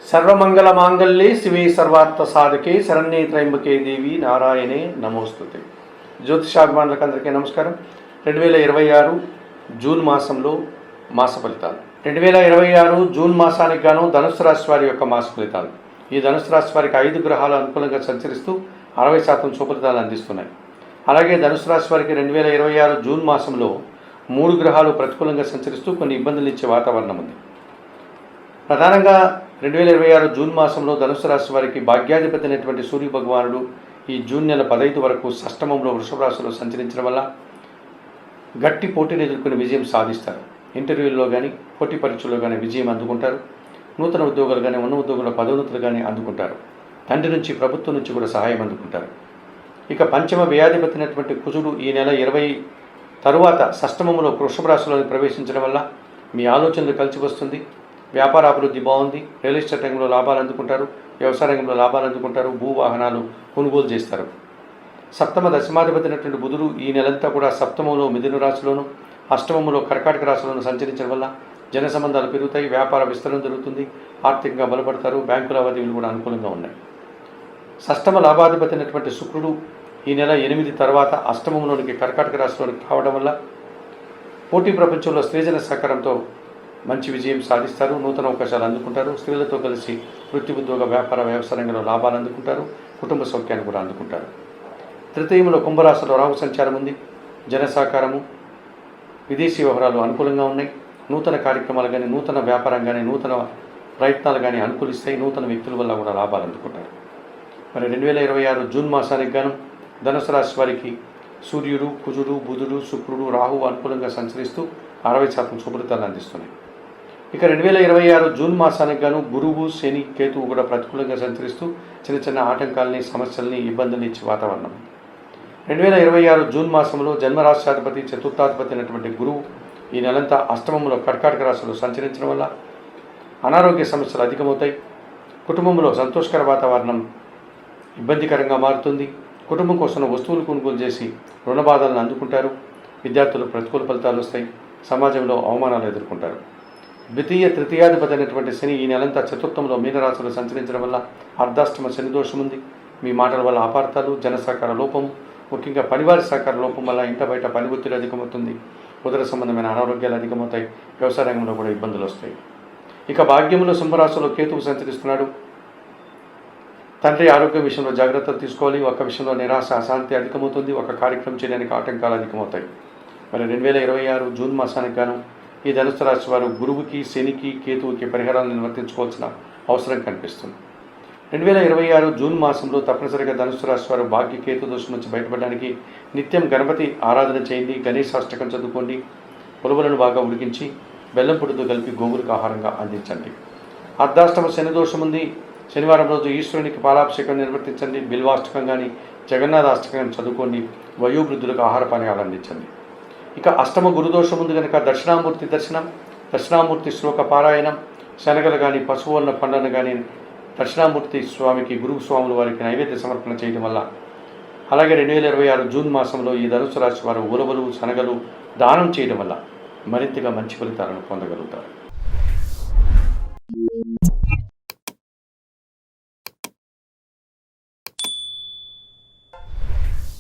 సర్వమంగళ మాంగళ్యే శివే సర్వార్థ సాధకే శరణ్యే త్రయంబకే దేవి నారాయణే నమోస్తుతే. జ్యోతిషాభిమానులకు అందరికీ నమస్కారం. 2026 జూన్ మాసంలో మాస ఫలితాలు. 2026 జూన్ మాసానికి గాను ధనుసు రాశి వారి యొక్క మాస ఫలితాలు. ఈ ధనుసు రాశి వారికి 5 గ్రహాలు అనుకూలంగా సంచరిస్తూ 60% శుభఫలితాలు అందిస్తున్నాయి. అలాగే ధనుసు రాశి వారికి 2026 జూన్ మాసంలో 3 గ్రహాలు ప్రతికూలంగా సంచరిస్తూ కొన్ని ఇబ్బందులు ఇచ్చే వాతావరణం ఉంది. ప్రధానంగా 2026 జూన్ మాసంలో ధనుసు రాశి వారికి భాగ్యాధిపతి అయినటువంటి సూర్య భగవానుడు ఈ జూన్ నెల 15 వరకు షష్టమంలో వృషభ రాశిలో సంచరించడం వల్ల గట్టి పోటీని ఎదుర్కొని విజయం సాధిస్తారు. ఇంటర్వ్యూల్లో కానీ పోటీ పరీక్షల్లో కానీ విజయం అందుకుంటారు. నూతన ఉద్యోగాలు కానీ ఉన్న ఉద్యోగుల పదోన్నతులు కానీ అందుకుంటారు. తండ్రి నుంచి ప్రభుత్వం నుంచి కూడా సహాయం అందుకుంటారు. ఇక పంచమ వ్యయాధిపతి అయినటువంటి కుజుడు ఈ నెల 20 తరువాత షష్టమంలో వృషభ రాశిలో ప్రవేశించడం వల్ల మీ ఆలోచనలు కలిసి వస్తుంది. వ్యాపార అభివృద్ధి బాగుంది. రియల్ ఎస్టేట్ రంగంలో లాభాలు అందుకుంటారు. వ్యవసాయ రంగంలో లాభాలు అందుకుంటారు. భూ వాహనాలు కొనుగోలు చేస్తారు. సప్తమ దశమాధిపతి అయినటువంటి బుధుడు ఈ నెలంతా కూడా సప్తమంలో మిథున రాశిలోను అష్టమంలో కర్కాటక రాశిలోను సంచరించడం వల్ల జన సంబంధాలు పెరుగుతాయి. వ్యాపార విస్తరణ జరుగుతుంది. ఆర్థికంగా బలపడతారు. బ్యాంకు లావాదేవీలు కూడా అనుకూలంగా ఉన్నాయి. షష్టమ లాభాధిపతి అయినటువంటి శుక్రుడు ఈ నెల 8 తర్వాత అష్టమంలోనికి కర్కాటక రాశిలోనికి రావడం వల్ల పోటీ ప్రపంచంలో స్త్రీజన సహకారంతో మంచి విజయం సాధిస్తారు. నూతన అవకాశాలు అందుకుంటారు. స్త్రీలతో కలిసి వృత్తి ఉద్యోగ వ్యాపార వ్యవసాయ రంగంలో లాభాలు అందుకుంటారు. కుటుంబ సౌఖ్యాన్ని కూడా అందుకుంటారు. తృతీయంలో కుంభరాశిలో రాహు సంచారం ఉంది. జన సహకారము విదేశీ వ్యవహారాలు అనుకూలంగా ఉన్నాయి. నూతన కార్యక్రమాలు కానీ నూతన వ్యాపారం కానీ నూతన ప్రయత్నాలు కానీ అనుకూలిస్తాయి. నూతన వ్యక్తుల వల్ల కూడా లాభాలు అందుకుంటారు. మరి 2026 జూన్ మాసానికి గాను ధనుసు రాశి వారికి సూర్యుడు కుజుడు బుధుడు శుక్రుడు రాహు అనుకూలంగా సంచరిస్తూ 60% శుభఫలితాలు అందిస్తున్నాయి. ఇక 2026 జూన్ మాసానికి గాను గురువు శని కేతువు కూడా ప్రతికూలంగా సంచరిస్తూ చిన్న చిన్న ఆటంకాలని సమస్యల్ని ఇబ్బందులు ఇచ్చే వాతావరణం. 2026 జూన్ మాసంలో జన్మరాశ్యాధిపతి చతుర్థాధిపతి అయినటువంటి గురువు ఈ నెలంతా అష్టమంలో కర్కాటక రాశిలో సంచరించడం వల్ల అనారోగ్య సమస్యలు అధికమవుతాయి. కుటుంబంలో సంతోషకర వాతావరణం ఇబ్బందికరంగా మారుతుంది. కుటుంబం కోసం వస్తువులు కొనుగోలు చేసి రుణ బాధలను అందుకుంటారు. విద్యార్థులు ప్రతికూల ఫలితాలు వస్తాయి. సమాజంలో అవమానాలు ఎదుర్కొంటారు. ద్వితీయ తృతీయాధిపతి అయినటువంటి శని ఈ నెలంతా చతుర్థంలో మీనరాశిలో సంచరించడం వల్ల అర్ధాష్టమ శని దోషం ఉంది. మీ మాటల వల్ల అపార్థాలు జన సహకార లోపము ముఖ్యంగా పనివారి సహకార లోపం వల్ల ఇంట బయట పని ఒత్తిడి అధికమవుతుంది. ఉదర సంబంధమైన అనారోగ్యాలు అధికమవుతాయి. వ్యవసాయ రంగంలో కూడా ఇబ్బందులు వస్తాయి. ఇక భాగ్యంలో సింహరాశిలో కేతువు సంచరిస్తున్నాడు. తండ్రి ఆరోగ్య విషయంలో జాగ్రత్తలు తీసుకోవాలి. ఒక విషయంలో నిరాశ అశాంతి అధికమవుతుంది. ఒక కార్యక్రమం చేయడానికి ఆటంకాలు అధికమవుతాయి. మరి 2026 జూన్ మాసానికి గాను ఈ ధనుసు రాశి వారు గురువుకి శనికి కేతువుకి పరిహారాలను నిర్వర్తించుకోవాల్సిన అవసరం కనిపిస్తుంది. 2026 జూన్ మాసంలో తప్పనిసరిగా ధనుసు రాశి వారు భాగ్య కేతు దోషం నుంచి బయటపడడానికి నిత్యం గణపతి ఆరాధన చేయండి. గణేశాష్టకం చదువుకోండి. పులువలను బాగా ఉడికించి బెల్లం పొడితో కలిపి గోవులకు ఆహారంగా అందించండి. అర్ధాష్టమ శని దోషం ఉంది. శనివారం రోజు ఈశ్వరునికి పాలాభిషేకం నిర్వర్తించండి. బిల్వాష్టకం కానీ జగన్నాథాష్టకం చదువుకోండి. వయోవృద్ధులకు ఆహార పానీయాలు అందించండి. ఇక అష్టమ గురుదోషం ఉంది కనుక దక్షిణామూర్తి దర్శనం దక్షిణామూర్తి శ్లోక పారాయణం శనగలు కానీ పశువుల పండ్లను కానీ దక్షిణామూర్తి స్వామికి గురువు స్వాముల వారికి నైవేద్య సమర్పణ చేయడం వల్ల అలాగే 2026 జూన్ మాసంలో ఈ ధనుసు రాశి వారు ఉలవలు శనగలు దానం చేయడం వల్ల మరింతగా మంచి ఫలితాలను పొందగలుగుతారు.